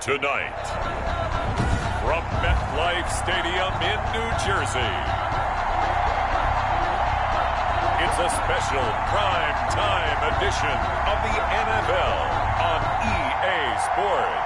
Tonight, from MetLife Stadium in New Jersey, it's a special prime-time edition of the NFL on EA Sports.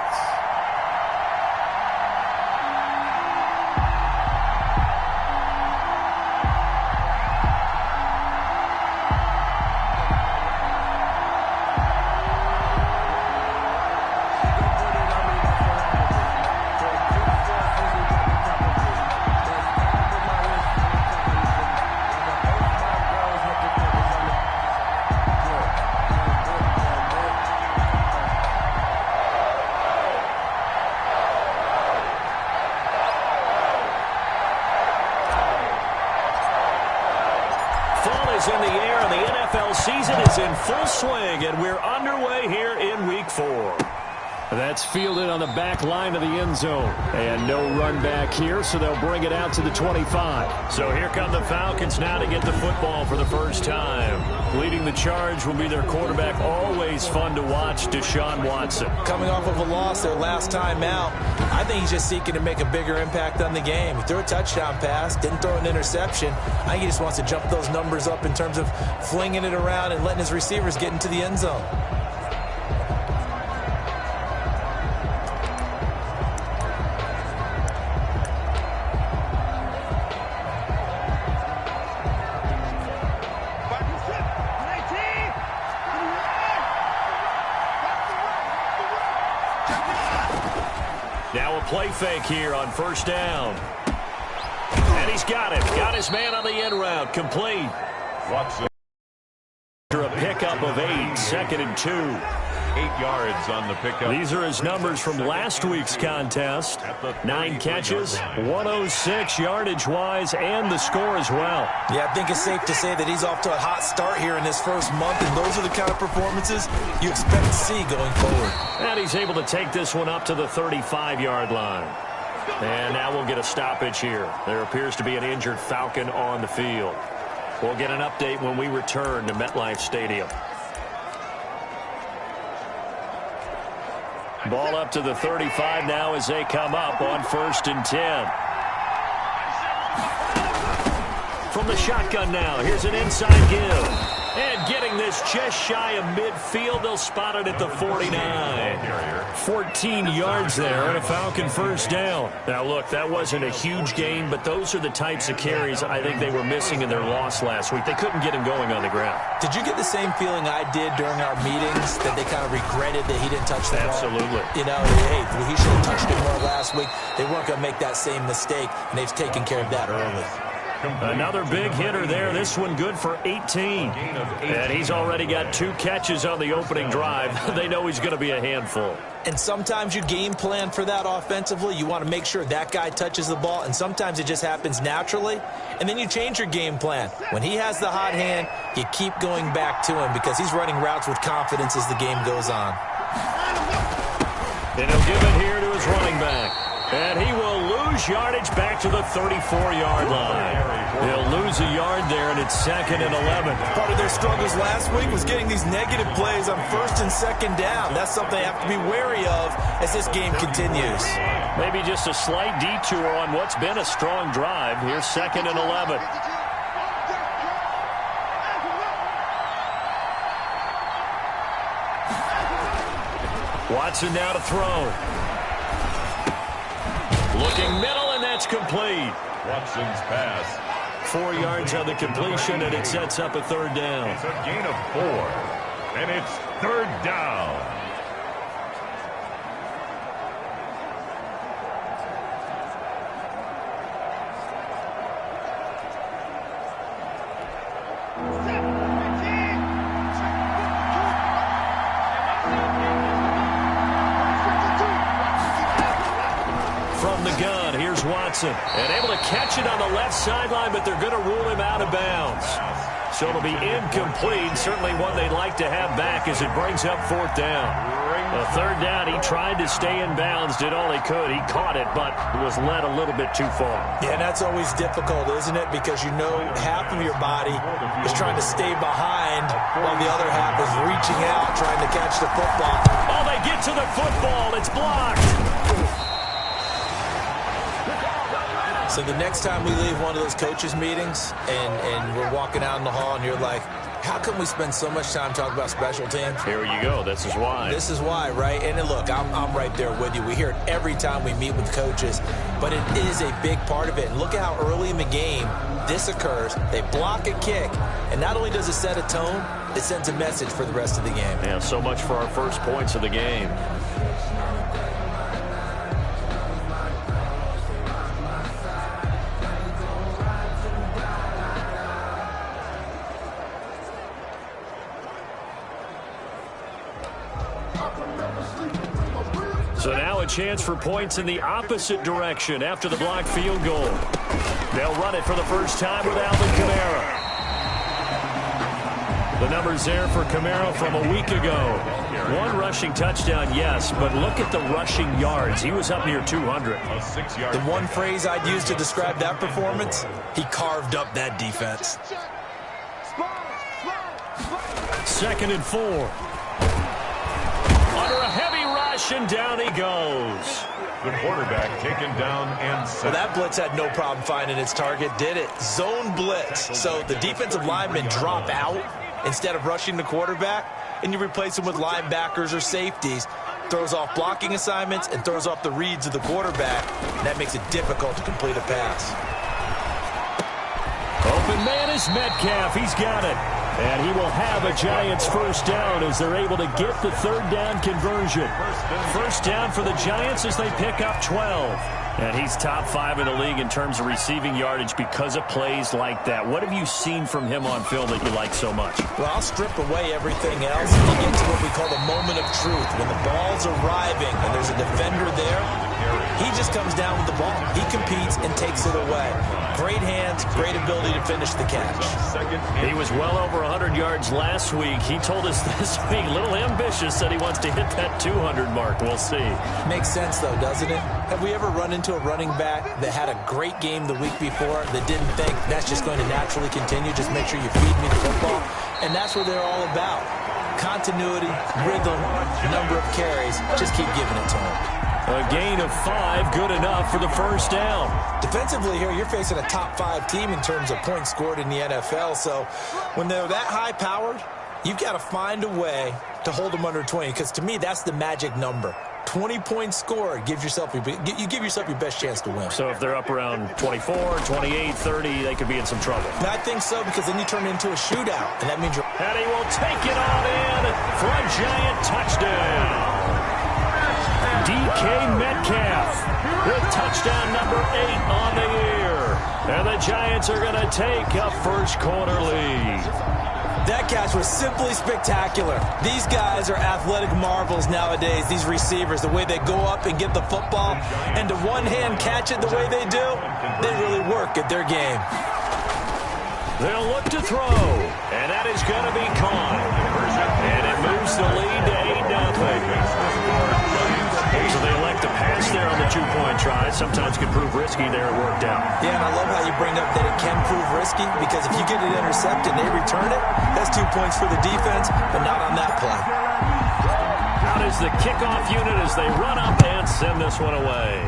In the air, and the NFL season is in full swing, and we're underway here in Week 4. That's fielded on the back line of the end zone. And no run back here, so they'll bring it out to the 25. So here come the Falcons now to get the football for the first time. Leading the charge will be their quarterback, always fun to watch, Deshaun Watson. Coming off of a loss their last time out, I think he's just seeking to make a bigger impact on the game. He threw a touchdown pass, didn't throw an interception. I think he just wants to jump those numbers up in terms of flinging it around and letting his receivers get into the end zone. Now a play fake here on first down. And he's got it. Got his man on the end route. Complete. Watson. After a pickup of 8, 2nd and 2. 8 yards on the pickup. These are his numbers from last week's contest. 9 catches, 106 yardage-wise, and the score as well. Yeah, I think it's safe to say that he's off to a hot start here in this first month, and those are the kind of performances you expect to see going forward. And he's able to take this one up to the 35-yard line. And now we'll get a stoppage here. There appears to be an injured Falcon on the field. We'll get an update when we return to MetLife Stadium. Ball up to the 35 now as they come up on 1st and 10. From the shotgun now, here's an inside give. And getting this just shy of midfield, they'll spot it at the 49. 14 yards there and a Falcon first down. Now, look, that wasn't a huge gain, but those are the types of carries I think they were missing in their loss last week. They couldn't get him going on the ground. Did you get the same feeling I did during our meetings, that they kind of regretted that he didn't touch the ball? Absolutely. You know, hey, he should have touched it more last week. They weren't going to make that same mistake, and they've taken care of that early. Another big hitter there. This one good for 18. And he's already got 2 catches on the opening drive. They know he's going to be a handful. And sometimes you game plan for that offensively. You want to make sure that guy touches the ball, and sometimes it just happens naturally. And then you change your game plan. When he has the hot hand, you keep going back to him because he's running routes with confidence as the game goes on. And he'll give it here to his running back. And he will lose yardage back to the 34-yard line. He'll lose a yard there, and it's 2nd and 11. Part of their struggles last week was getting these negative plays on 1st and 2nd down. That's something they have to be wary of as this game continues. Maybe just a slight detour on what's been a strong drive. Here's 2nd and 11. Watson now to throw. Looking middle, and that's complete. Watson's pass. 4 yards on the completion, and it sets up a 3rd down. It's a gain of 4, and it's 3rd down. From the gun, here's Watson. And able to catch it on the left sideline, but they're going to rule him out of bounds. So it'll be incomplete. Certainly one they'd like to have back as it brings up 4th down. A 3rd down, he tried to stay in bounds, did all he could. He caught it, but was led a little bit too far. Yeah, and that's always difficult, isn't it? Because you know half of your body is trying to stay behind while the other half is reaching out, trying to catch the football. Oh, they get to the football. It's blocked. So the next time we leave one of those coaches' meetings and we're walking out in the hall and you're like, how come we spend so much time talking about special teams? Here you go. This is why. This is why, right? And look, I'm right there with you. We hear it every time we meet with coaches, but it is a big part of it. And look at how early in the game this occurs. They block a kick, and not only does it set a tone, it sends a message for the rest of the game. Yeah, so much for our first points of the game. So now a chance for points in the opposite direction after the blocked field goal. They'll run it for the first time with Alvin Kamara. The numbers there for Kamara from a week ago. One rushing touchdown, yes, but look at the rushing yards. He was up near 200. The one phrase I'd use to describe that performance, he carved up that defense. 2nd and 4. Under a heavy rush, and down he goes. The quarterback taken down and set. Well, that blitz had no problem finding its target, did it? Zone blitz. So the defensive linemen drop out instead of rushing the quarterback, and you replace them with linebackers or safeties. Throws off blocking assignments and throws off the reads of the quarterback. That makes it difficult to complete a pass. Open man is Metcalf. He's got it. And he will have a Giants first down as they're able to get the 3rd down conversion. First down for the Giants as they pick up 12. And he's top 5 in the league in terms of receiving yardage because of plays like that. What have you seen from him on film that you like so much? Well, I'll strip away everything else and get to what we call the moment of truth. When the ball's arriving and there's a defender there, he just comes down with the ball. He competes and takes it away. Great hands, great ability to finish the catch. He was well over 100 yards last week. He told us this week, a little ambitious, said he wants to hit that 200 mark. We'll see. Makes sense, though, doesn't it? Have we ever run into a running back that had a great game the week before that didn't think that's just going to naturally continue? Just make sure you feed me the football. And that's what they're all about. Continuity, rhythm, number of carries. Just keep giving it to them. A gain of 5, good enough for the first down. Defensively here, you're facing a top 5 team in terms of points scored in the NFL. So when they're that high-powered, you've got to find a way to hold them under 20, because to me, that's the magic number. 20 points scored, you give yourself your best chance to win. So if they're up around 24, 28, 30, they could be in some trouble. And I think so, because then you turn it into a shootout, and that means you're... And he will take it on in for a Giant touchdown. DK Metcalf with touchdown number 8 on the year. And the Giants are going to take a first quarter lead. That catch was simply spectacular. These guys are athletic marvels nowadays, these receivers, the way they go up and get the football, and to one-hand catch it the way they do, they really work at their game. They'll look to throw, and that is going to be caught. And it moves the lead to 8-0. So they elect to pass there on the 2-point try. Sometimes can prove risky there. It worked out. Yeah, and I love how you bring up that it can prove risky, because if you get it intercepted and they return it, that's 2 points for the defense, but not on that play. Out is the kickoff unit as they run up and send this one away.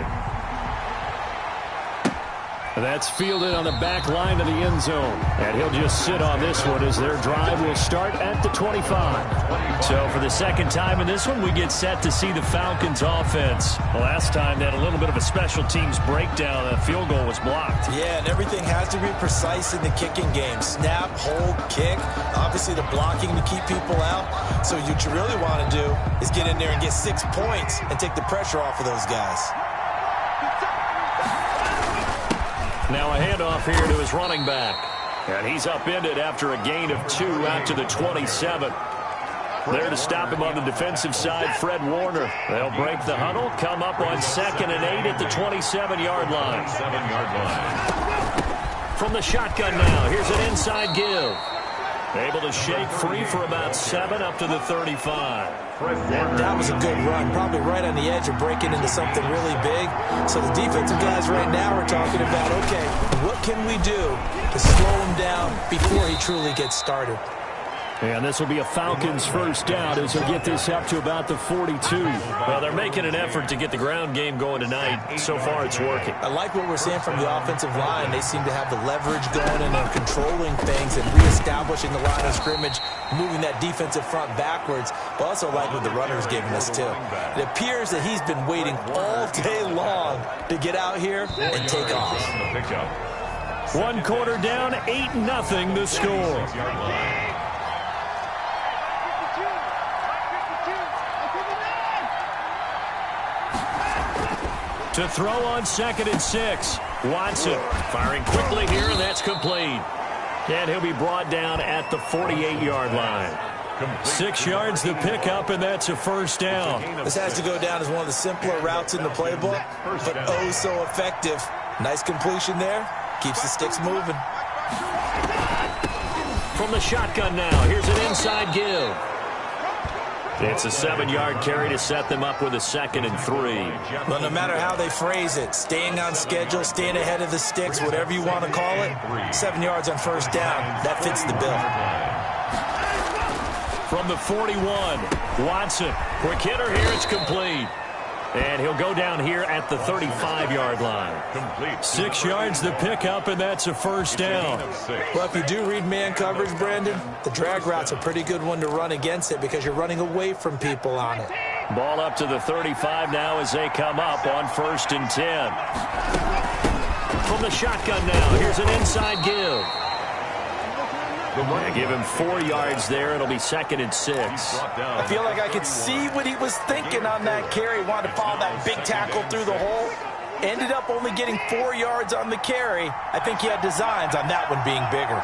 That's fielded on the back line of the end zone. And he'll just sit on this one as their drive will start at the 25. So for the second time in this one, we get set to see the Falcons offense. The last time they had a little bit of a special teams breakdown. The field goal was blocked. Yeah, and everything has to be precise in the kicking game. Snap, hold, kick. Obviously the blocking to keep people out. So what you really want to do is get in there and get 6 points and take the pressure off of those guys. Now a handoff here to his running back. And he's upended after a gain of 2 out to the 27. There to stop him on the defensive side, Fred Warner. They'll break the huddle, come up on 2nd and 8 at the 27-yard line. From the shotgun now, here's an inside give. Able to shake free for about 7 up to the 35. That was a good run, probably right on the edge of breaking into something really big. So the defensive guys right now are talking about, okay, what can we do to slow him down before he truly gets started? And this will be a Falcons first down as they get this up to about the 42. Well, they're making an effort to get the ground game going tonight. So far, it's working. I like what we're seeing from the offensive line. They seem to have the leverage going and they're controlling things and reestablishing the line of scrimmage, moving that defensive front backwards. But also like what the runner's giving us, too. It appears that he's been waiting all day long to get out here and take off. One quarter down, 8-0 the score. To throw on 2nd and 6. Watson firing quickly here, and that's complete. And he'll be brought down at the 48-yard line. 6 yards the pickup, and that's a first down. This has to go down as one of the simpler routes in the playbook, but oh so effective. Nice completion there. Keeps the sticks moving. From the shotgun now, here's an inside give. It's a 7-yard carry to set them up with a 2nd and 3. Well, no matter how they phrase it, staying on schedule, staying ahead of the sticks, whatever you want to call it, 7 yards on first down, that fits the bill. From the 41, Watson. Quick hitter here, it's complete. And he'll go down here at the 35-yard line. 6 yards the pickup, and that's a first down. Well, if you do read man coverage, Brandon, the drag route's a pretty good one to run against it because you're running away from people on it. Ball up to the 35 now as they come up on 1st and 10. From the shotgun now, here's an inside give. Yeah, give him 4 yards there. It'll be 2nd and 6. I feel like I could see what he was thinking on that carry. Wanted to follow that big tackle through the hole. Ended up only getting 4 yards on the carry. I think he had designs on that one being bigger.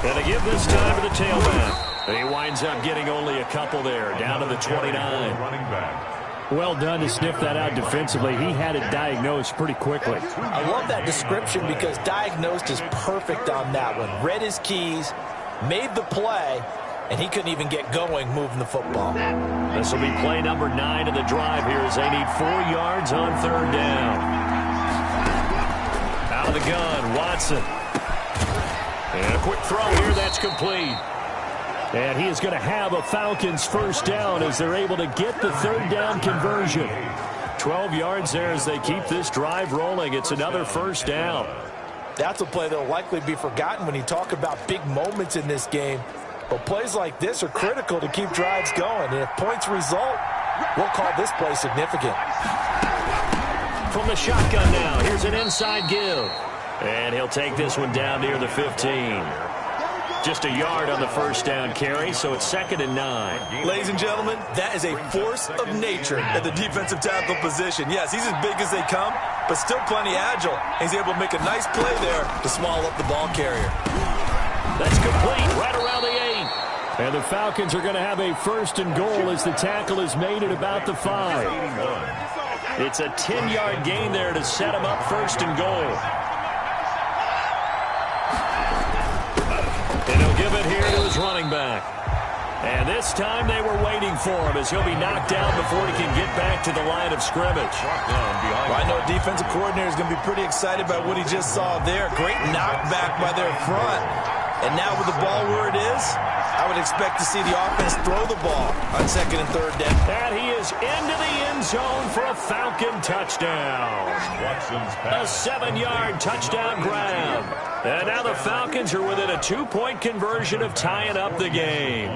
And they give this time to the tailback. He winds up getting only a couple there, down to the 29. Well done to sniff that out defensively. He had it diagnosed pretty quickly. I love that description because diagnosed is perfect on that one. Read his keys, made the play, and he couldn't even get going moving the football. This will be play number 9 of the drive here as they need 4 yards on 3rd down. Out of the gun, Watson. And a quick throw here, that's complete. And he is going to have a Falcons first down as they're able to get the 3rd down conversion. 12 yards there as they keep this drive rolling. It's another first down. That's a play that will likely be forgotten when you talk about big moments in this game. But plays like this are critical to keep drives going. And if points result, we'll call this play significant. From the shotgun now, here's an inside give. And he'll take this one down near the 15. Just a yard on the first down carry, so it's 2nd and 9. Ladies and gentlemen, that is a force of nature at the defensive tackle position. Yes, he's as big as they come, but still plenty agile. He's able to make a nice play there to swallow up the ball carrier. That's complete, right around the 8. And the Falcons are going to have a 1st and goal as the tackle is made at about the 5. It's a 10-yard gain there to set him up 1st and goal. And he'll give it here to his running back. And this time they were waiting for him as he'll be knocked down before he can get back to the line of scrimmage. Well, I know a defensive coordinator is going to be pretty excited by what he just saw there. Great knockback by their front. And now with the ball where it is, I would expect to see the offense throw the ball on 2nd and 3rd down. And he is into the end zone for a Falcon touchdown. A 7-yard touchdown grab. And now the Falcons are within a 2-point conversion of tying up the game.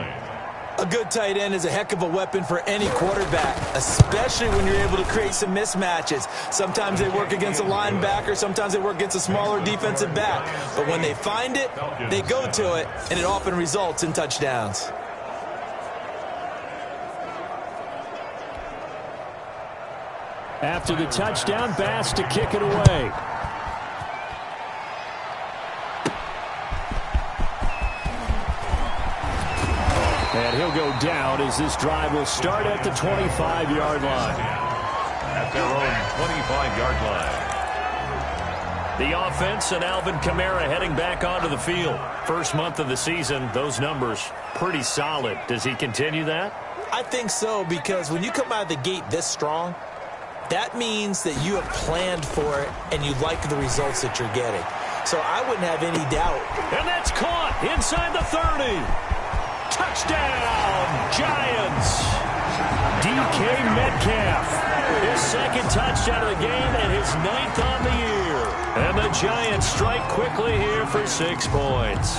A good tight end is a heck of a weapon for any quarterback, especially when you're able to create some mismatches. Sometimes they work against a linebacker, sometimes they work against a smaller defensive back. But when they find it, they go to it, and it often results in touchdowns. After the touchdown, Bass to kick it away. And he'll go down as this drive will start at the 25-yard line. At their own 25-yard line. The offense and Alvin Kamara heading back onto the field. First month of the season, those numbers pretty solid. Does he continue that? I think so, because when you come out of the gate this strong, that means that you have planned for it and you like the results that you're getting. So I wouldn't have any doubt. And that's caught inside the 30. Touchdown, Giants. DK Metcalf. His second touchdown of the game and his 9th on the year. And the Giants strike quickly here for 6 points.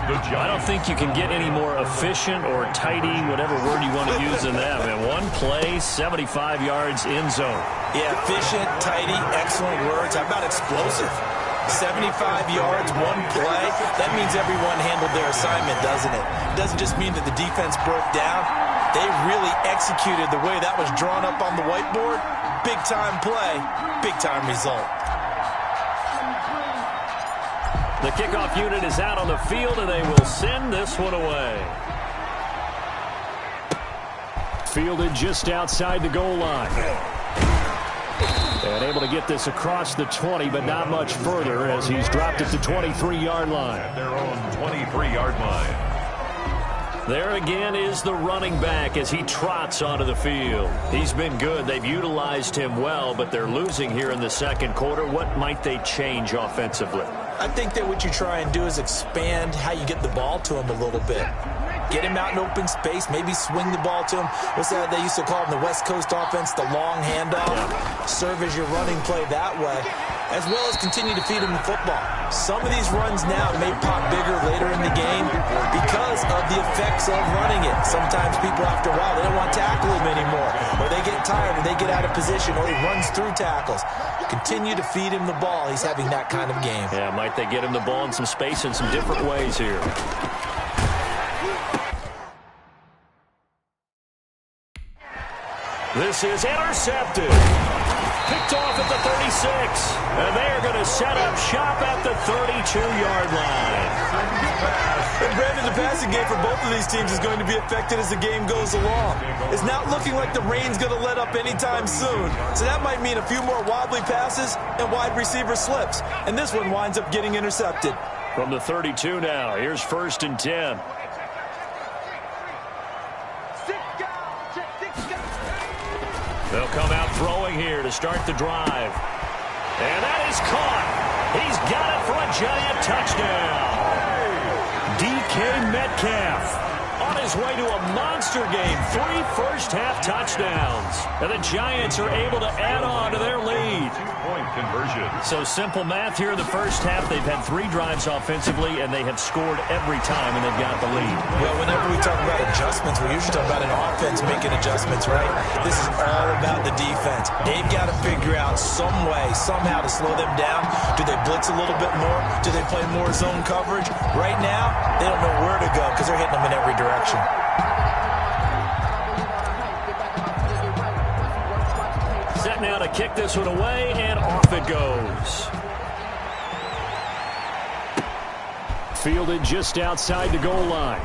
I don't think you can get any more efficient or tidy, whatever word you want to use in that. Man, one play, 75 yards in zone. Yeah, efficient, tidy, excellent words. How about explosive? 75 yards, one play. That means everyone handled their assignment, doesn't it? It doesn't just mean that the defense broke down. They really executed the way that was drawn up on the whiteboard. Big-time play, big-time result. The kickoff unit is out on the field, and they will send this one away. Fielded just outside the goal line. And able to get this across the 20, but not much further as he's dropped it to 23-yard line. At their own 23-yard line. There again is the running back as he trots onto the field. He's been good. They've utilized him well, but they're losing here in the second quarter. What might they change offensively? I think that what you try and do is expand how you get the ball to him a little bit. Get him out in open space, maybe swing the ball to him. What's that they used to call in the West Coast offense, the long handoff? Yeah. Serve as your running play that way, as well as continue to feed him the football. Some of these runs now may pop bigger later in the game because of the effects of running it. Sometimes people, after a while, they don't want to tackle him anymore, or they get tired, or they get out of position, or he runs through tackles. Continue to feed him the ball. He's having that kind of game. Yeah, might they get him the ball in some space in some different ways here. This is intercepted. Picked off at the 36. And they are going to set up shop at the 32-yard line. And Brandon, the passing game for both of these teams is going to be affected as the game goes along. It's not looking like the rain's going to let up anytime soon. So that might mean a few more wobbly passes and wide receiver slips. And this one winds up getting intercepted. From the 32 now, here's 1st and 10. They'll come out throwing here to start the drive. And that is caught. He's got it for a Giant touchdown. DK Metcalf on his way to a monster game. 3 first-half touchdowns. And the Giants are able to add on to their lead. 2-point conversion. So simple math here in the first half. They've had 3 drives offensively, and they have scored every time, and they've got the lead. Well, whenever we talk about adjustments, we usually talk about an offense making adjustments, right? This is all about the defense. They've got to figure out some way, somehow to slow them down. Do they blitz a little bit more? Do they play more zone coverage? Right now, they don't know where to go because they're hitting them in every direction. Set now to kick this one away, and off it goes. Fielded just outside the goal line.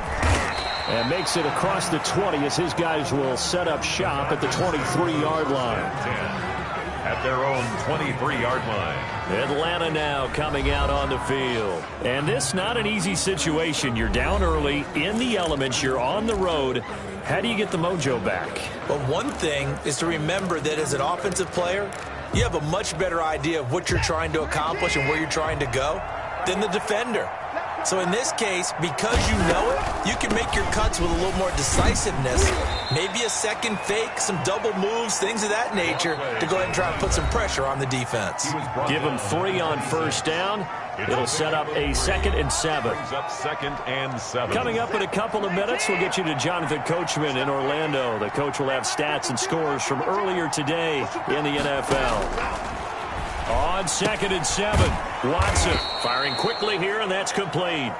And makes it across the 20 as his guys will set up shop at the 23-yard line. 10 at their own 23-yard line. Atlanta now coming out on the field. And this not an easy situation. You're down early, in the elements, you're on the road. How do you get the mojo back? Well, one thing is to remember that as an offensive player, you have a much better idea of what you're trying to accomplish and where you're trying to go than the defender. So in this case, because you know it, you can make your cuts with a little more decisiveness. Maybe a second fake, some double moves, things of that nature to go ahead and try and put some pressure on the defense. Give them 3 on first down. It'll set up a 2nd and 7. Coming up in a couple of minutes, we'll get you to Jonathan Coachman in Orlando. The coach will have stats and scores from earlier today in the NFL. On 2nd and 7, Watson firing quickly here, and that's complete.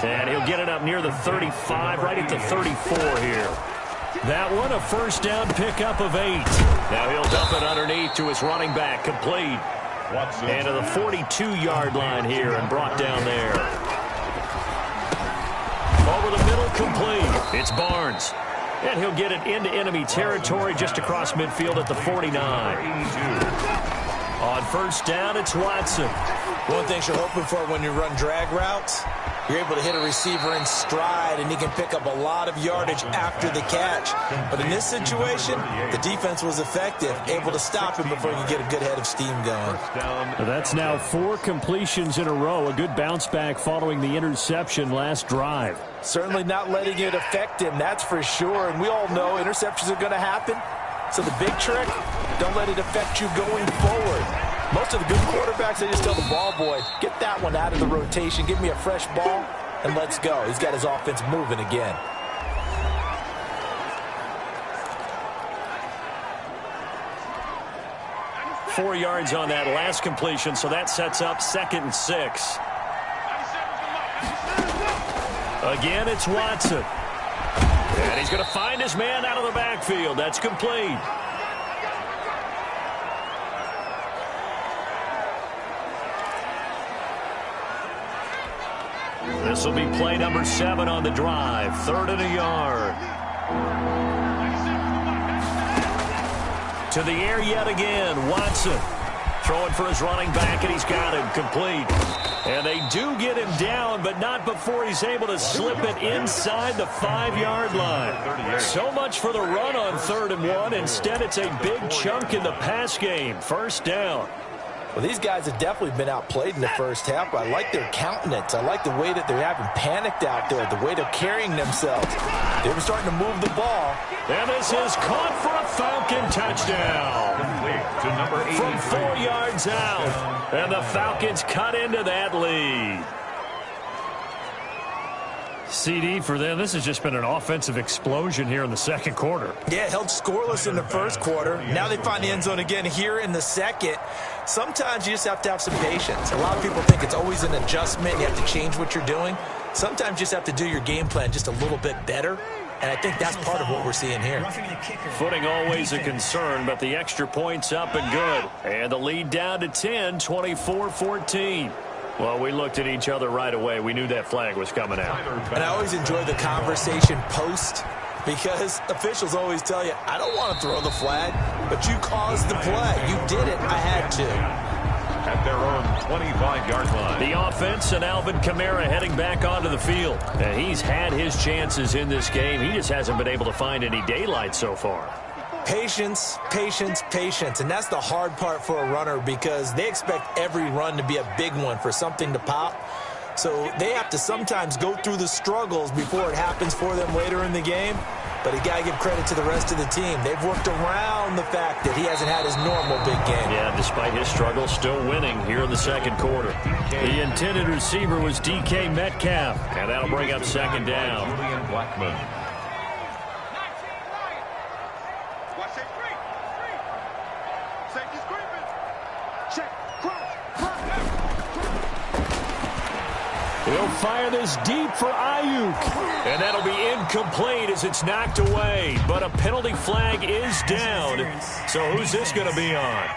And he'll get it up near the 35, right at the 34 here. That one, a first down pickup of 8. Now he'll dump it underneath to his running back, complete. And to the 42-yard line here and brought down there. Over the middle, complete. It's Barnes. And he'll get it into enemy territory just across midfield at the 49. On first down, it's Watson. One thing you're hoping for when you run drag routes, you're able to hit a receiver in stride, and he can pick up a lot of yardage after the catch. But in this situation, the defense was effective, able to stop him before he could get a good head of steam going. That's now 4 completions in a row. A good bounce back following the interception last drive. Certainly not letting it affect him, that's for sure. And we all know interceptions are going to happen. So the big trick, don't let it affect you going forward. Most of the good quarterbacks, they just tell the ball boy, get that one out of the rotation, give me a fresh ball, and let's go. He's got his offense moving again. Four yards on that last completion, so that sets up 2nd and 6. Again, it's Watson. And he's going to find his man out of the backfield. That's complete. This will be play number 7 on the drive. 3rd and a yard. To the air yet again. Watson throwing for his running back, and he's got him complete. And they do get him down, but not before he's able to slip it inside the 5-yard line. So much for the run on 3rd and 1. Instead, it's a big chunk in the pass game. 1st down. Well, these guys have definitely been outplayed in the first half, but I like their countenance. I like the way that they're having panicked out there, the way they're carrying themselves. They were starting to move the ball. And this is caught for a Falcon touchdown. From 4 yards out. And the Falcons cut into that lead. CD for them, this has just been an offensive explosion here in the 2nd quarter. Yeah, held scoreless in the 1st quarter. Now they find the end zone again here in the 2nd. Sometimes you just have to have some patience. A lot of people think it's always an adjustment. You have to change what you're doing. Sometimes you just have to do your game plan just a little bit better. And I think that's part of what we're seeing here. Footing always a concern, but the extra point's up and good. And the lead down to 10, 24-14. Well, we looked at each other right away. We knew that flag was coming out. And I always enjoy the conversation post, because officials always tell you, I don't want to throw the flag, but you caused the play. You did it. I had to. At their own 25-yard line. The offense and Alvin Kamara heading back onto the field. And he's had his chances in this game. He just hasn't been able to find any daylight so far. Patience, patience, patience. And that's the hard part for a runner, because they expect every run to be a big one for something to pop. So they have to sometimes go through the struggles before it happens for them later in the game. But you got to give credit to the rest of the team. They've worked around the fact that he hasn't had his normal big game. Yeah, despite his struggles, still winning here in the 2nd quarter. The intended receiver was DK Metcalf, and that'll bring up 2nd down. Julian Blackman. He'll fire this deep for Ayuk. And that'll be incomplete as it's knocked away. But a penalty flag is down. So who's this going to be on?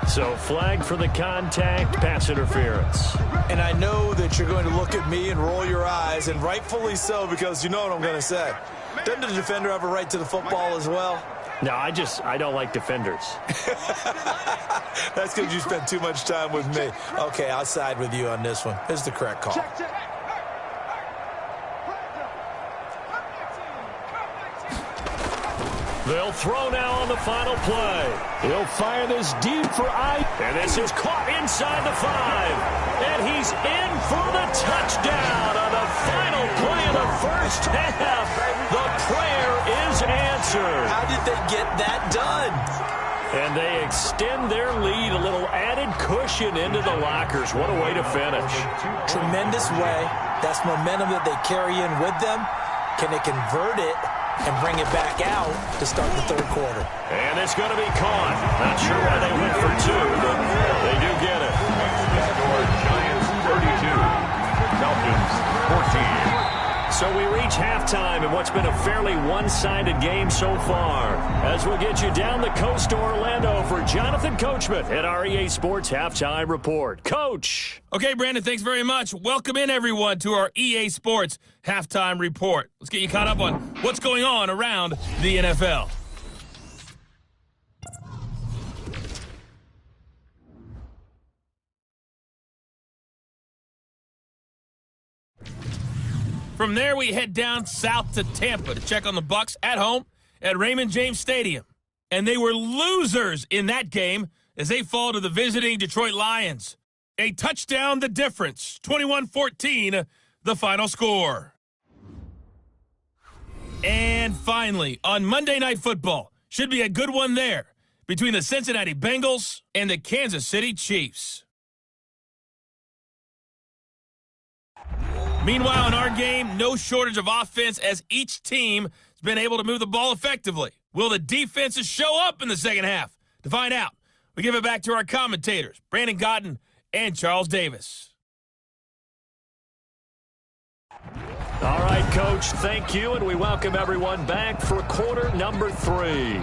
So flag for the contact, pass interference. And I know that you're going to look at me and roll your eyes, and rightfully so, because you know what I'm going to say. Doesn't the defender have a right to the football as well? No, I don't like defenders. That's because you spent too much time with me. Okay, I'll side with you on this one. This is the correct call. They'll throw now on the final play. He'll fire this deep for Ayuk. And this is caught inside the 5. And he's in for the touchdown on the final play of the 1st half. The prayer is answered. How did they get that done? And they extend their lead, a little added cushion into the lockers. What a way to finish. Tremendous way. That's momentum that they carry in with them. Can they convert it and bring it back out to start the 3rd quarter? And it's going to be caught. Not sure why they went for 2, but they do get it. Score Giants 32, Falcons 14. So we reach halftime in what's been a fairly one-sided game so far. As we'll get you down the coast to Orlando for Jonathan Coachman at our EA Sports Halftime Report. Coach! Okay, Brandon, thanks very much. Welcome in, everyone, to our EA Sports Halftime Report. Let's get you caught up on what's going on around the NFL. From there, we head down south to Tampa to check on the Bucs at home at Raymond James Stadium. And they were losers in that game as they fall to the visiting Detroit Lions. A touchdown the difference, 21-14, the final score. And finally, on Monday Night Football, should be a good one there, between the Cincinnati Bengals and the Kansas City Chiefs. Meanwhile, in our game, no shortage of offense as each team has been able to move the ball effectively. Will the defenses show up in the second half? To find out, we give it back to our commentators, Brandon Godden and Charles Davis. All right, Coach, thank you, and we welcome everyone back for quarter number 3.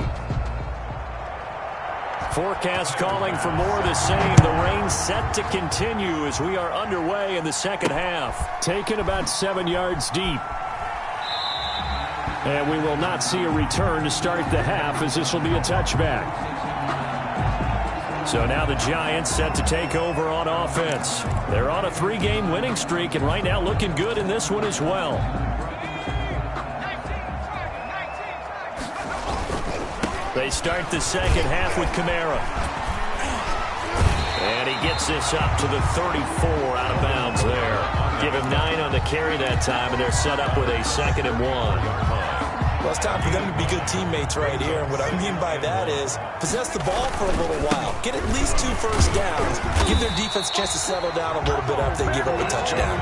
Forecast calling for more of the same. The rain set to continue as we are underway in the second half. Taken about 7 yards deep. And we will not see a return to start the half as this will be a touchback. So now the Giants set to take over on offense. They're on a 3-game winning streak and right now looking good in this one as well. They start the second half with Kamara. And he gets this up to the 34 out of bounds there. Give him 9 on the carry that time, and they're set up with a 2nd and 1. Well, it's time for them to be good teammates right here. And what I mean by that is possess the ball for a little while. Get at least 2 first downs. Give their defense a chance to settle down a little bit after they give up a touchdown.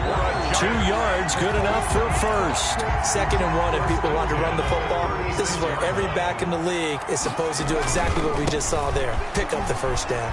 2 yards, good enough for a first. 2nd and 1, and people want to run the football. This is where every back in the league is supposed to do exactly what we just saw there. Pick up the first down.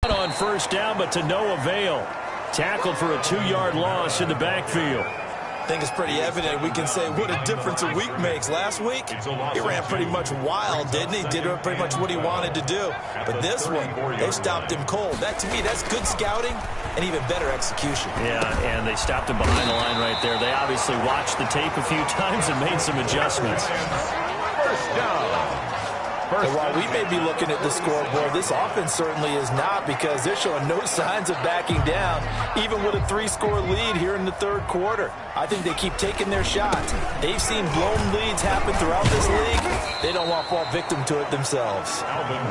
On first down, but to no avail. Tackled for a 2-yard loss in the backfield. I think it's pretty evident. We can say what a difference a week makes. Last week, he ran pretty much wild, didn't he? Did pretty much what he wanted to do. But this one, they stopped him cold. That, to me, that's good scouting and even better execution. Yeah, and they stopped him behind the line right there. They obviously watched the tape a few times and made some adjustments. First down. And while we may be looking at the scoreboard, this offense certainly is not, because they're showing no signs of backing down, even with a 3-score lead here in the third quarter. I think they keep taking their shots. They've seen blown leads happen throughout this league. They don't want to fall victim to it themselves.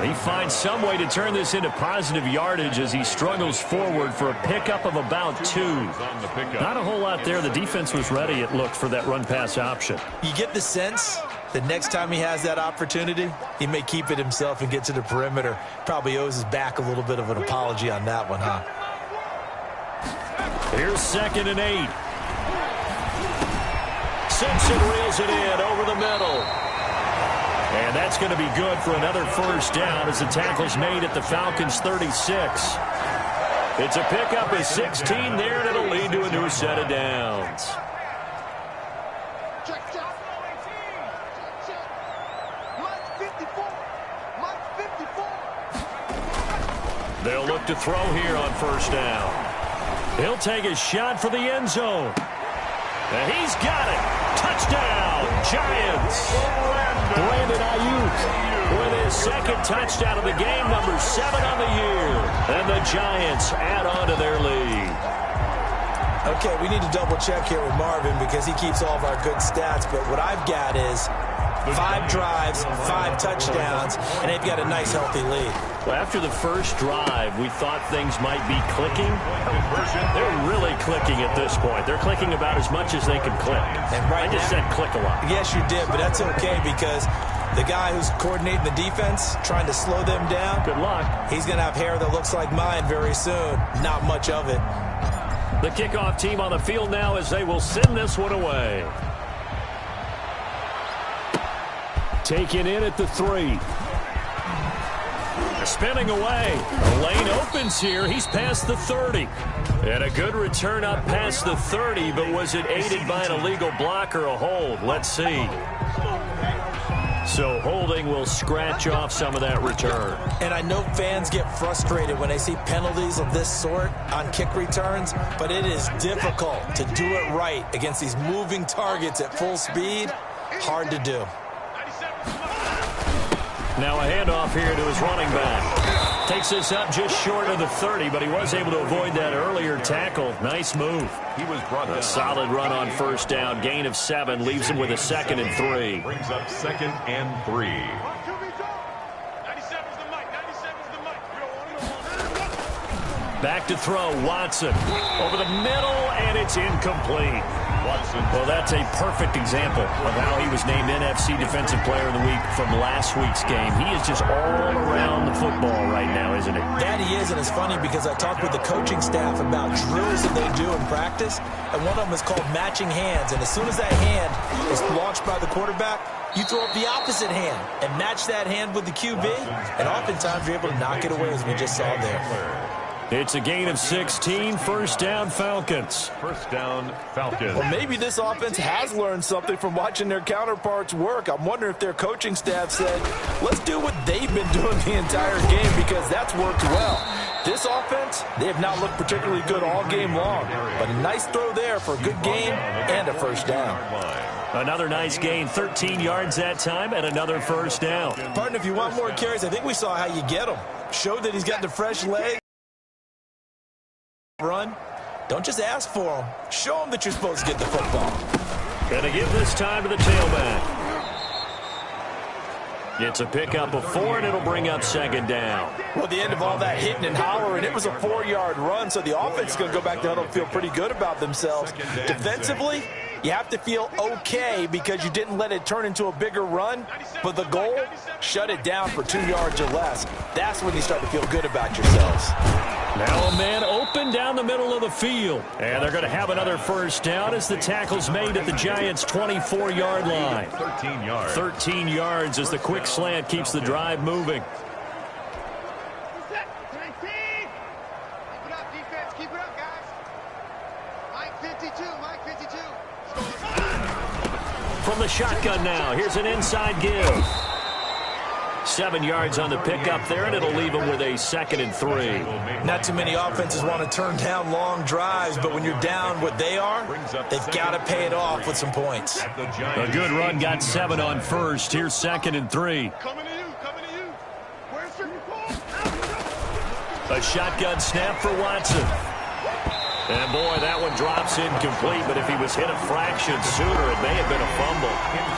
He finds some way to turn this into positive yardage as he struggles forward for a pickup of about 2. Not a whole lot there. The defense was ready, it looked, for that run-pass option. You get the sense that next time he has that opportunity, he may keep it himself and get to the perimeter. Probably owes his back a little bit of an apology on that one, huh? Here's 2nd and 8. Simpson reels it in over the middle. And that's going to be good for another first down as the tackle's made at the Falcons' 36. It's a pickup of 16 there, and it'll lead to a new set of downs. They'll look to throw here on first down. He'll take a shot for the end zone. And he's got it. Touchdown, Giants. Brandon Ayuk with his 2nd touchdown of the game, number 7 on the year. And the Giants add on to their lead. Okay, we need to double check here with Marvin because he keeps all of our good stats. But what I've got is 5 drives, 5 touchdowns, and they've got a nice, healthy lead. Well, after the first drive, we thought things might be clicking. They're really clicking at this point. They're clicking about as much as they can click. And right I just said click a lot. Yes, you did, but that's okay because the guy who's coordinating the defense, trying to slow them down, good luck. He's going to have hair that looks like mine very soon. Not much of it. The kickoff team on the field now as they will send this one away. Taken in at the 3. Spinning away. The lane opens here. He's past the 30. And a good return up past the 30, but was it aided by an illegal block or a hold? Let's see. So holding will scratch off some of that return. And I know fans get frustrated when they see penalties of this sort on kick returns, but it is difficult to do it right against these moving targets at full speed. Hard to do. Now a handoff here to his running back. Takes this up just short of the 30, but he was able to avoid that earlier tackle. Nice move. He was brought down. A solid run on first down. Gain of 7 leaves him with a 2nd and 3. Brings up 2nd and 3. Back to throw, Watson. Over the middle, and it's incomplete. Watson. Well, that's a perfect example of how he was named NFC Defensive Player of the Week from last week's game. He is just all around the football right now, isn't he? That he is, and it's funny because I talked with the coaching staff about drills that they do in practice, and one of them is called matching hands. And as soon as that hand is launched by the quarterback, you throw up the opposite hand and match that hand with the QB, and oftentimes you're able to knock it away, as we just saw there. It's a gain of 16, first down Falcons. First down Falcons. Well, maybe this offense has learned something from watching their counterparts work. I'm wondering if their coaching staff said, let's do what they've been doing the entire game, because that's worked well. This offense, they have not looked particularly good all game long, but a nice throw there for a good gain and a first down. Another nice gain, 13 yards that time, and another first down. Partner, if you want more carries, I think we saw how you get them. Showed that he's got the fresh leg. Run. Don't just ask for them. Show them that you're supposed to get the football. Going to give this time to the tailback. It's a pickup of 4, and it'll bring up 2nd down. Well, at the end of all that hitting and hollering, it was a 4-yard run, so the offense is going to go back down and feel pretty good about themselves. Defensively, you have to feel okay because you didn't let it turn into a bigger run, but the goal, shut it down for 2 yards or less. That's when you start to feel good about yourselves. Now a man open down the middle of the field. And they're going to have another first down as the tackle's made at the Giants' 24-yard line. 13 yards. 13 yards as the quick slant keeps the drive moving. From the shotgun now, here's an inside give. 7 yards on the pickup there, and it'll leave him with a 2nd and 3. Not too many offenses want to turn down long drives, but when you're down what they are, they've got to pay it off with some points. A good run, got 7 on first. Here's 2nd and 3. A shotgun snap for Watson. And, boy, that one drops incomplete, but if he was hit a fraction sooner, it may have been a fumble.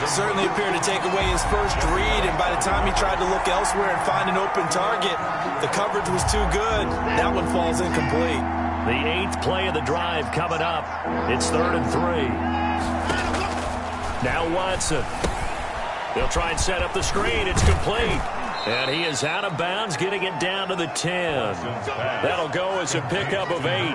Certainly appeared to take away his first read, and by the time he tried to look elsewhere and find an open target, the coverage was too good. That one falls incomplete. The 8th play of the drive coming up. It's 3rd and 3. Now Watson. They'll try and set up the screen. It's complete. And he is out of bounds, getting it down to the 10. That'll go as a pickup of 8.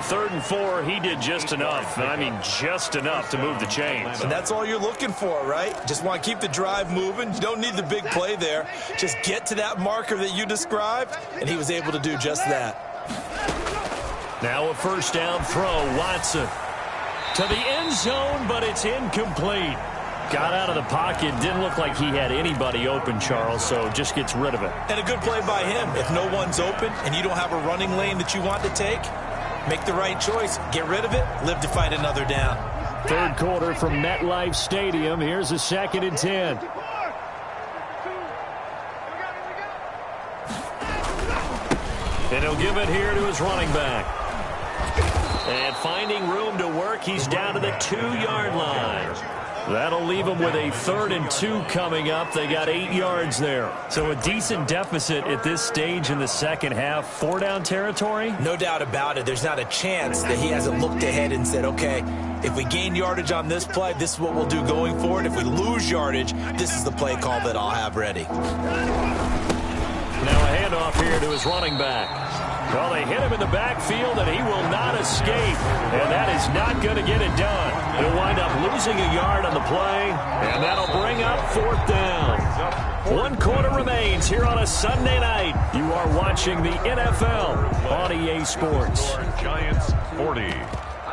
3rd and 4, he did just enough. And I mean just enough to move the chains. And that's all you're looking for, right? Just want to keep the drive moving. You don't need the big play there. Just get to that marker that you described, and he was able to do just that. Now a first down throw, Watson. To the end zone, but it's incomplete. Got out of the pocket. Didn't look like he had anybody open, Charles, so just gets rid of it. And a good play by him. If no one's open and you don't have a running lane that you want to take, make the right choice. Get rid of it. Live to fight another down. 3rd quarter from MetLife Stadium. Here's a 2nd and 10. And he'll give it here to his running back. And finding room to work, he's down to the 2-yard line. That'll leave them with a 3rd and 2 coming up. They got 8 yards there. So a decent deficit at this stage in the second half. 4-down territory? No doubt about it. There's not a chance that he hasn't looked ahead and said, okay, if we gain yardage on this play, this is what we'll do going forward. If we lose yardage, this is the play call that I'll have ready. Now a handoff here to his running back. Well, they hit him in the backfield, and he will not escape. And that is not going to get it done. He'll wind up losing a yard on the play, and that'll bring up 4th down. 1 quarter remains here on a Sunday night. You are watching the NFL on EA Sports. Giants 40,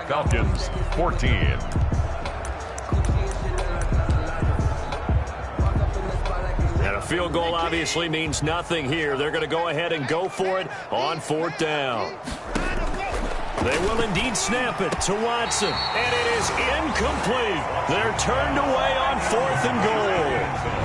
Falcons 14. And a field goal obviously means nothing here. They're going to go ahead and go for it on 4th down. They will indeed snap it to Watson. And it is incomplete. They're turned away on 4th and goal.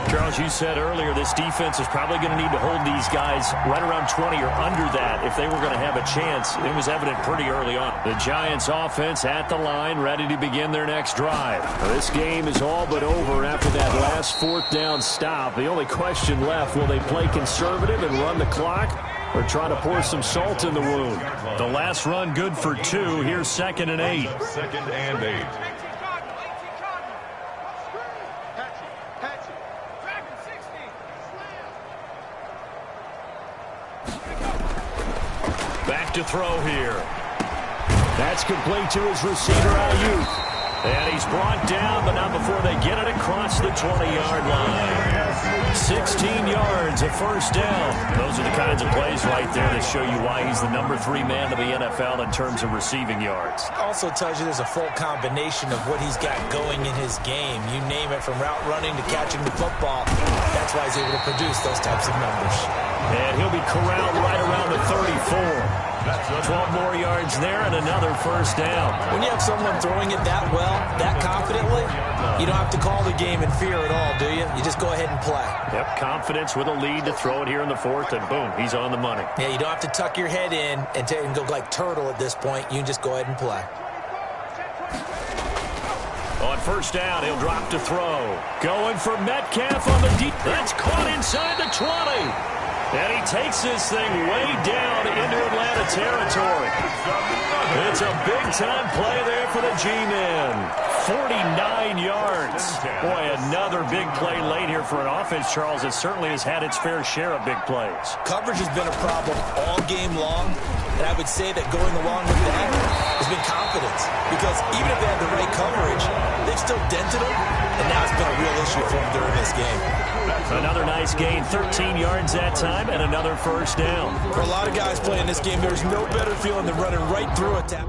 Charles, you said earlier this defense is probably going to need to hold these guys right around 20 or under that if they were going to have a chance. It was evident pretty early on. The Giants offense at the line, ready to begin their next drive. This game is all but over after that last 4th down stop. The only question left, will they play conservative and run the clock, or try to pour some salt in the wound? The last run good for 2. Here's 2nd and 8. 2nd and 8. Back to throw here. That's complete to his receiver, Ayuk. And he's brought down, but not before they get it across the 20-yard line. 16 yards, a first down. Those are the kinds of plays right there that show you why he's the number 3 man of the NFL in terms of receiving yards. Also tells you there's a full combination of what he's got going in his game. You name it, from route running to catching the football. That's why he's able to produce those types of numbers. And he'll be corralled right around the 34. 12 more yards there and another first down. When you have someone throwing it that well, that confidently, you don't have to call the game in fear at all, do you? You just go ahead and play. Yep, confidence with a lead to throw it here in the 4th, and boom, he's on the money. Yeah, you don't have to tuck your head in and go like turtle at this point. You can just go ahead and play. On first down, he'll drop to throw. Going for Metcalf on the deep. That's caught inside the 20. And he takes this thing way down into Atlanta territory. It's a big-time play there for the G-men. 49 yards. Boy, another big play late here for an offense, Charles. It certainly has had its fair share of big plays. Coverage has been a problem all game long, and I would say that going along with that has been confidence. Because even if they had the right coverage, they've still dented them, and now it's been a real issue for them during this game. Another nice gain, 13 yards that time, and another first down. For a lot of guys playing this game, there's no better feeling than running right through a tap.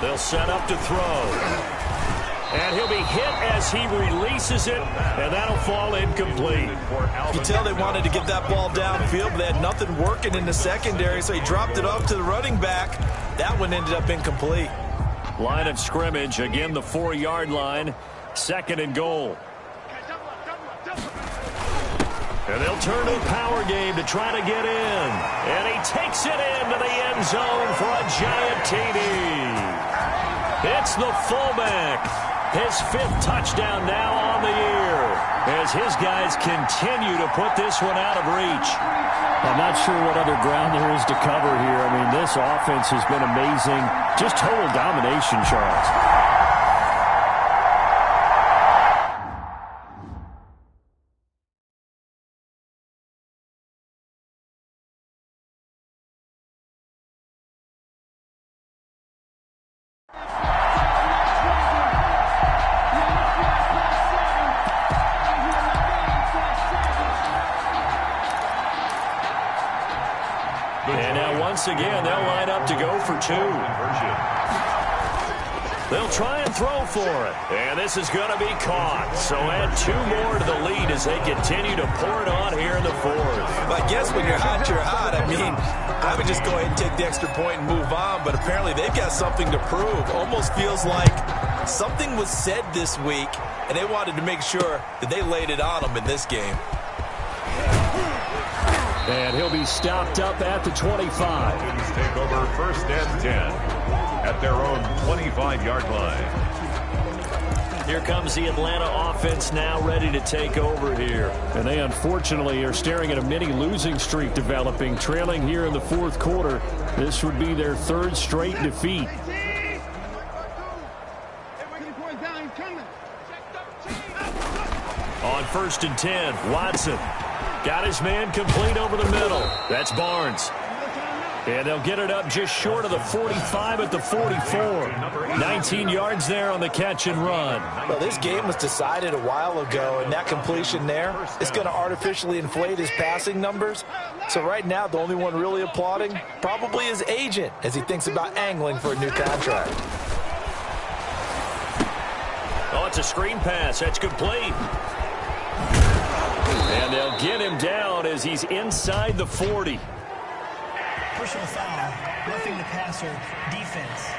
They'll set up to throw. And he'll be hit as he releases it, and that'll fall incomplete. You can tell they wanted to get that ball downfield, but they had nothing working in the secondary, so he dropped it off to the running back. That one ended up incomplete. Line of scrimmage, again the 4-yard line, 2nd and goal. And they'll turn to a power game to try to get in. And he takes it into the end zone for a giant TD. It's the fullback. His 5th touchdown now on the year as his guys continue to put this one out of reach. I'm not sure what other ground there is to cover here. I mean, this offense has been amazing. Just total domination, Charles. And now once again, they'll line up to go for 2. They'll try and throw for it. And this is going to be caught. So add 2 more to the lead as they continue to pour it on here in the 4th. But I guess when you're hot, you're hot. I mean, I would just go ahead and take the extra point and move on. But apparently they've got something to prove. Almost feels like something was said this week, and they wanted to make sure that they laid it on them in this game. And he'll be stopped up at the 25. Take over 1st and 10 at their own 25-yard line. Here comes the Atlanta offense now ready to take over here. And they unfortunately are staring at a mini losing streak developing, trailing here in the 4th quarter. This would be their 3rd straight defeat. On 1st and 10, Watson got his man complete over the middle. That's Barnes. And they'll get it up just short of the 45 at the 44. 19 yards there on the catch and run. Well, this game was decided a while ago, and that completion there is going to artificially inflate his passing numbers. So right now, the only one really applauding probably his agent as he thinks about angling for a new contract. Oh, it's a screen pass. That's complete. And they'll get him down as he's inside the 40. Personal foul, roughing the passer, defense.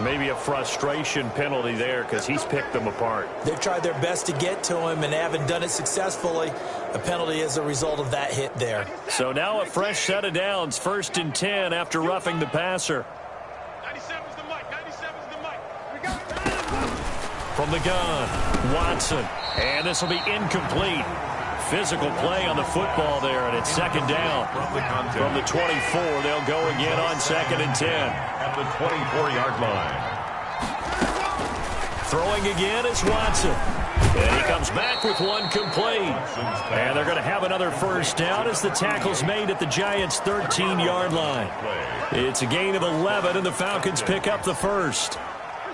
Maybe a frustration penalty there because he's picked them apart. They've tried their best to get to him and haven't done it successfully. A penalty as a result of that hit there. So now a fresh set of downs, 1st and 10 after roughing the passer. 97's the mic, 97's the mic. We got it. From the gun, Watson. And this will be incomplete. Physical play on the football there, and it's 2nd down. From the 24, they'll go again on 2nd and 10. At the 24-yard line. Throwing again is Watson. And he comes back with one complete. And they're going to have another 1st down as the tackle's made at the Giants' 13-yard line. It's a gain of 11, and the Falcons pick up the 1st.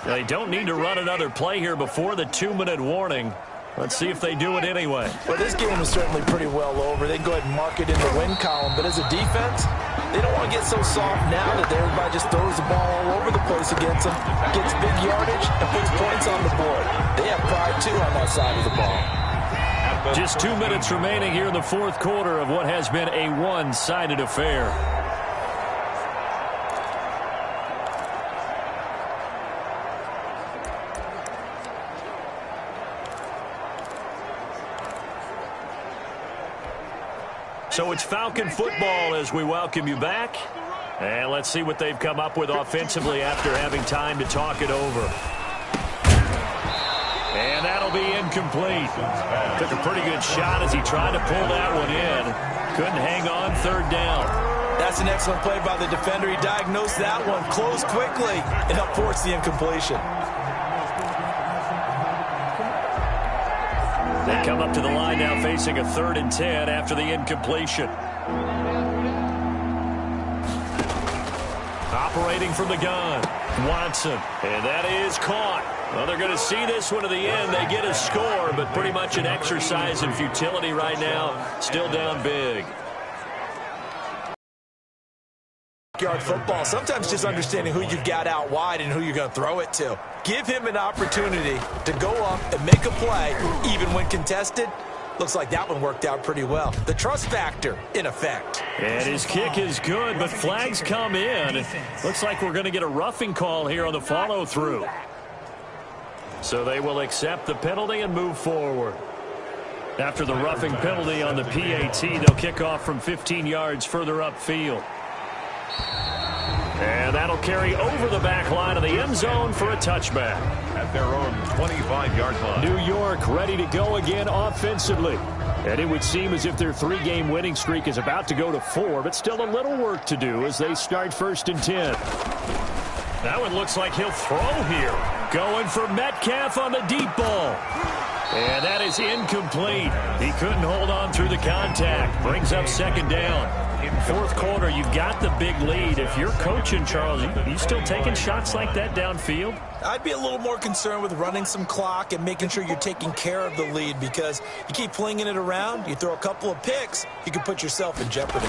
They don't need to run another play here before the 2-minute warning. Let's see if they do it anyway. Well, this game is certainly pretty well over. They can go ahead and mark it in the win column. But as a defense, they don't want to get so soft now that everybody just throws the ball all over the place against them, gets big yardage, and puts points on the board. They have pride, too, on that side of the ball. Just 2 minutes remaining here in the 4th quarter of what has been a one-sided affair. So it's Falcon football as we welcome you back. And let's see what they've come up with offensively after having time to talk it over. And that'll be incomplete. Took a pretty good shot as he tried to pull that one in. Couldn't hang on, 3rd down. That's an excellent play by the defender. He diagnosed that one, closed quickly, and helped force the incompletion. They come up to the line now facing a 3rd and 10 after the incompletion. Operating from the gun, Watson. And that is caught. Well, they're going to see this one to the end. They get a score, but pretty much an exercise in futility right now. Still down big. Yard football, sometimes just understanding who you've got out wide and who you're going to throw it to. Give him an opportunity to go up and make a play, even when contested. Looks like that one worked out pretty well. The trust factor, in effect. And his kick is good, but flags come in. Looks like we're going to get a roughing call here on the follow-through. So they will accept the penalty and move forward. After the roughing penalty on the PAT, they'll kick off from 15 yards further upfield. And that'll carry over the back line of the end zone for a touchback. At their own 25-yard line. New York ready to go again offensively. And it would seem as if their 3-game winning streak is about to go to 4, but still a little work to do as they start 1st and 10. That one looks like he'll throw here. Going for Metcalf on the deep ball. And that is incomplete. He couldn't hold on through the contact. Brings up 2nd down. In 4th quarter, you've got the big lead. If you're coaching, Charles, you still taking shots like that downfield? I'd be a little more concerned with running some clock and making sure you're taking care of the lead, because you keep flinging it around, you throw a couple of picks, you can put yourself in jeopardy.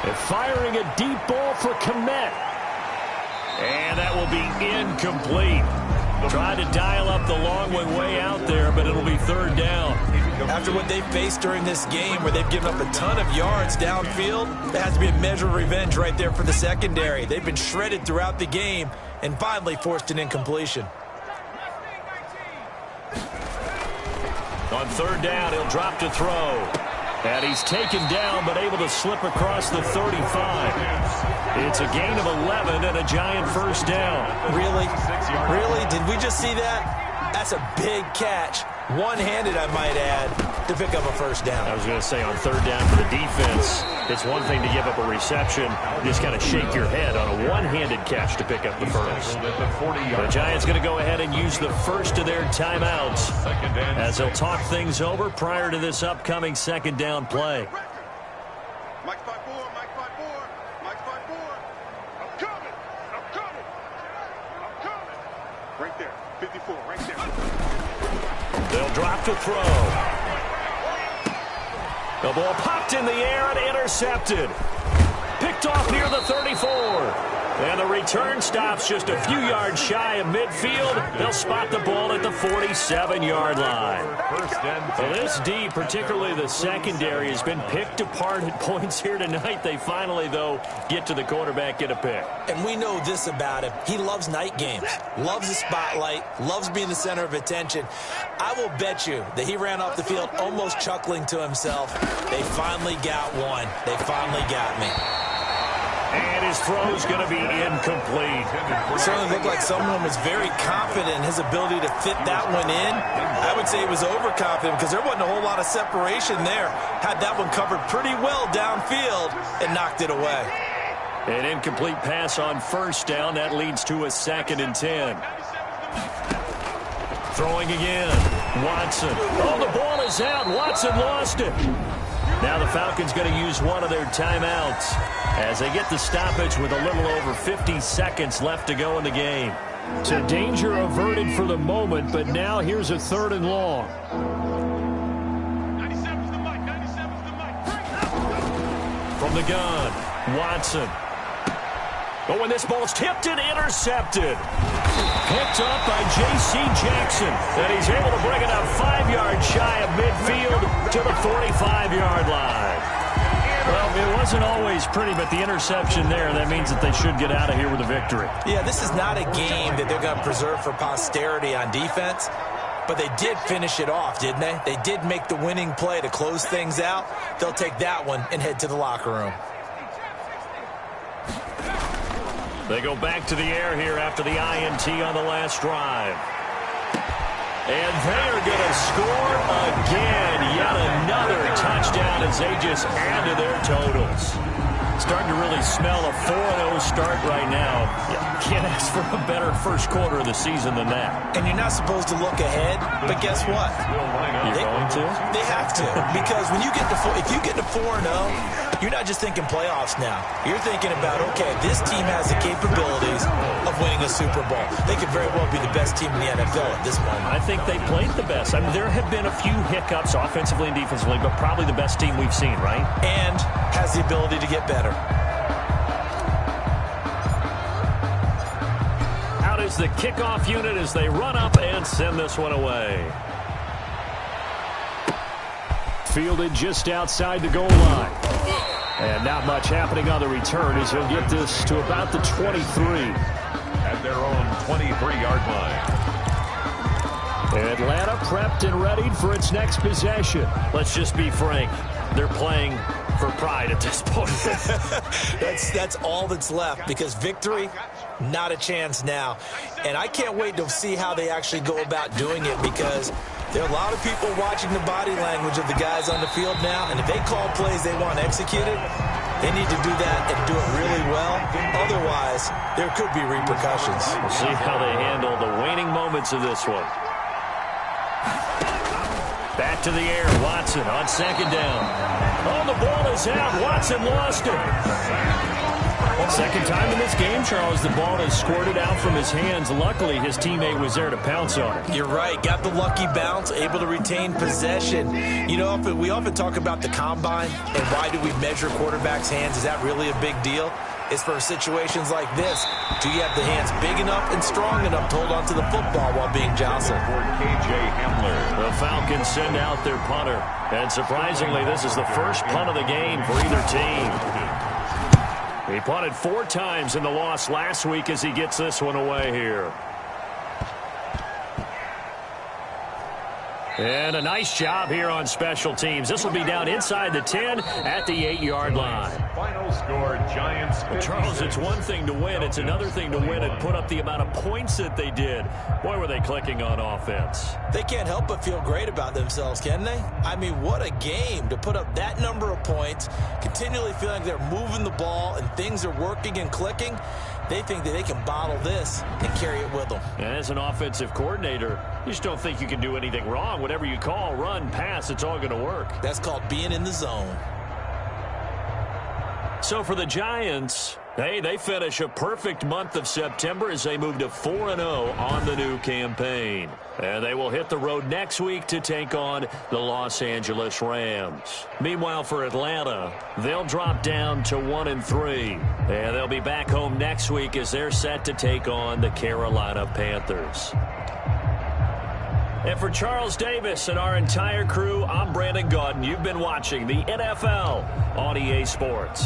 And firing a deep ball for Komet. And that will be incomplete. Tried to dial up the long one way out there, but it'll be 3rd down. After what they've faced during this game, where they've given up a ton of yards downfield, there has to be a measure of revenge right there for the secondary. They've been shredded throughout the game and finally forced an incompletion. On 3rd down, he'll drop to throw. And he's taken down, but able to slip across the 35. It's a gain of 11 and a Giant 1st down. Really? Really? Did we just see that? That's a big catch. One-handed, I might add. to pick up a first down. I was going to say, on third down for the defense, it's one thing to give up a reception. You just kind of shake your head on a one-handed catch to pick up the first. The Giants going to go ahead and use the first of their timeouts as they'll talk things over prior to this upcoming second down play. Mike 5-4, Mike 5-4, Mike 5-4. I'm coming, I'm coming, I'm coming. Right there, 54, right there. They'll drop to throw. The ball popped in the air and intercepted. Picked off near the 34. And the return stops just a few yards shy of midfield. They'll spot the ball at the 47-yard line. Well, this D, particularly the secondary, has been picked apart at points here tonight. They finally, though, get to the quarterback, get a pick. And we know this about him. He loves night games, loves the spotlight, loves being the center of attention. I will bet you that he ran off the field almost chuckling to himself. They finally got one. They finally got me. And his throw's going to be incomplete. It certainly looked like someone was very confident in his ability to fit that one in. I would say he was overconfident because there wasn't a whole lot of separation there. Had that one covered pretty well downfield and knocked it away. An incomplete pass on first down. That leads to a 2nd and 10. Throwing again. Watson. Oh, the ball is out. Watson lost it. Now the Falcons going to use one of their timeouts as they get the stoppage with a little over 50 seconds left to go in the game. So danger averted for the moment, but now here's a 3rd and long. 97's the mic, 97's the mic. From the gun, Watson. Oh, and this ball's tipped and intercepted. Picked up by J.C. Jackson. And he's able to bring it up 5 yards shy of midfield to the 45-yard line. Well, it wasn't always pretty, but the interception there, that means that they should get out of here with a victory. Yeah, this is not a game that they're going to preserve for posterity on defense, but they did finish it off, didn't they? They did make the winning play to close things out. They'll take that one and head to the locker room. They go back to the air here after the INT on the last drive. And they are going to score again. Yet another touchdown as they just add to their totals. Starting to really smell a 4-0 start right now. Can't ask for a better first quarter of the season than that. And you're not supposed to look ahead, but guess what? You're going to? They have to. Because when you get to if you get to 4-0, you're not just thinking playoffs now. You're thinking about, okay, this team has the capabilities of winning a Super Bowl. They could very well be the best team in the NFL at this moment. I think they played the best. I mean, there have been a few hiccups offensively and defensively, but probably the best team we've seen, right? And has the ability to get better. Out is the kickoff unit as they run up and send this one away. Fielded just outside the goal line. And not much happening on the return as he'll get this to about the 23. At their own 23-yard line. Atlanta prepped and readied for its next possession. Let's just be frank. They're playing for pride at this point. That's all that's left, because victory, not a chance now. And I can't wait to see how they actually go about doing it, because there are a lot of people watching the body language of the guys on the field now, and if they call plays they want executed, they need to do that and do it really well. Otherwise, there could be repercussions. We'll see how they handle the waning moments of this one. Back to the air, Watson on second down. Oh, the ball is out. Watson lost it. Second time in this game, Charles, the ball has squirted out from his hands. Luckily, his teammate was there to pounce on it. You're right. Got the lucky bounce, able to retain possession. You know, we often talk about the combine and why do we measure quarterbacks' hands. Is that really a big deal? It's for situations like this. Do you have the hands big enough and strong enough to hold onto the football while being jostled? For KJ Hamler. The Falcons send out their punter. And surprisingly, this is the first punt of the game for either team. He punted 4 times in the loss last week as he gets this one away here. And a nice job here on special teams. This will be down inside the 10 at the 8-yard line. Final score, Giants 56. Charles, it's one thing to win. It's another thing to win and put up the amount of points that they did. Boy, were they clicking on offense. They can't help but feel great about themselves, can they? I mean, what a game to put up that number of points, continually feeling like they're moving the ball and things are working and clicking. They think that they can bottle this and carry it with them. And as an offensive coordinator, you just don't think you can do anything wrong. Whatever you call, run, pass, it's all going to work. That's called being in the zone. So for the Giants, hey, they finish a perfect month of September as they move to 4-0 on the new campaign. And they will hit the road next week to take on the Los Angeles Rams. Meanwhile, for Atlanta, they'll drop down to 1-3. And they'll be back home next week as they're set to take on the Carolina Panthers. And for Charles Davis and our entire crew, I'm Brandon Gaudin. You've been watching the NFL on EA Sports.